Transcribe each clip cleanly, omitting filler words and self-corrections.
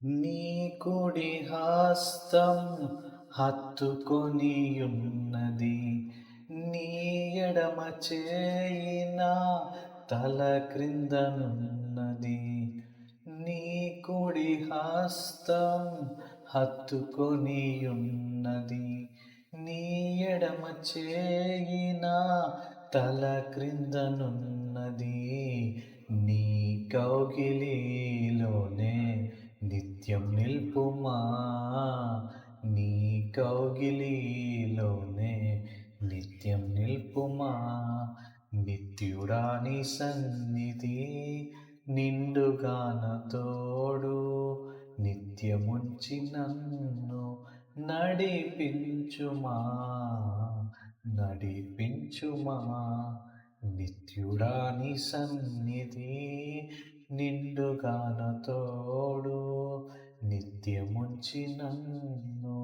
నీ కుడి హస్తం హత్తుకొనియున్నది, నీ ఎడమ చేయి నా తల క్రిందనున్నది. నీ కుడి హస్తం హత్తుకొనియున్నది, నీ ఎడమ చేయి నా తల క్రిందనున్నది. నీ కౌగిలిలోనే నిత్యం నిల్పుమా, నీ కౌగిలిలోనే నిత్యం నిల్పుమా. నిత్యుడా నీ సన్నిధి నిండుగాన తోడు, నిత్యముంచి నన్ను నడిపించుమా, నడిపించుమా. నిత్యుడా నీ సన్నిధి నిండుగాన తోడు, నిత్యముంచి నన్ను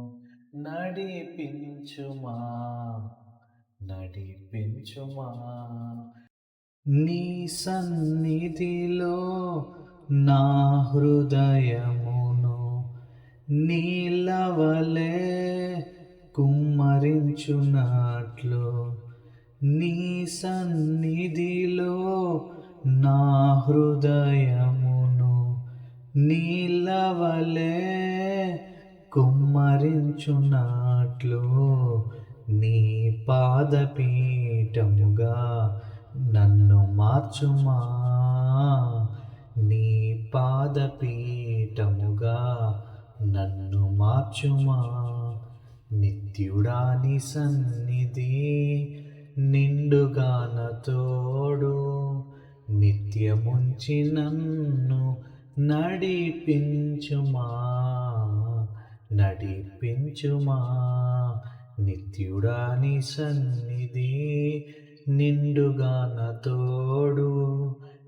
నడిపించుమా, నడిపించుమా. నీ సన్నిధిలో నా హృదయమును నీలవలే కుమ్మరించున్నట్లు, నీ సన్నిధిలో నా హృదయమును నీలవలే కుమ్మరించున్నట్లు, నీ పాదపీఠముగా నన్ను మార్చుమా, నీ పాదపీఠముగా నన్ను మార్చుమా. నిత్యుడా నీ సన్నిధి నిండుగాన తోడు, నిత్యముంచి నన్ను నడిపించుమా, నడిపించుమా. నిత్యుడా నీ సన్నిధి నిండుగాన తోడు,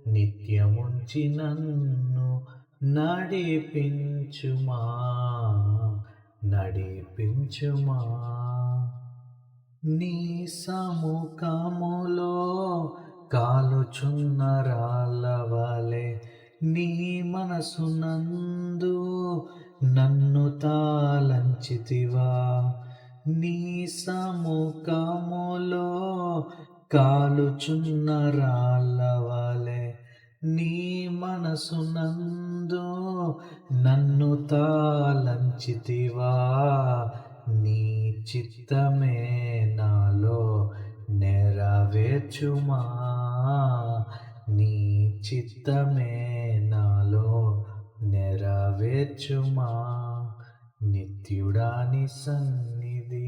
నిత్యముంచి నన్ను నడిపించుమా, నడిపించుమా. నీ సముఖములో కాలుచున్న రాళ్ళవలె నీ మనసునందు నన్ను తాళంచితివా. నీ సముఖములో కాలుచున్న రాళ్ళవలె నీ మనసునందు నన్ను తాళంచితివా. నీ చిత్తమే నాలో నెరవేర్చుమా, నీ చిత్తమే నాలో నెరవేర్చుమా. నిత్యుడా నీ సన్నిధి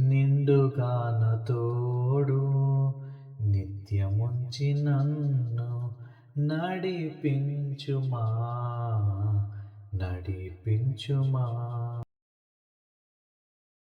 నిండుగాన తోడు, నిత్యముంచి నన్ను నడిపించుమా, నడిపించుమా.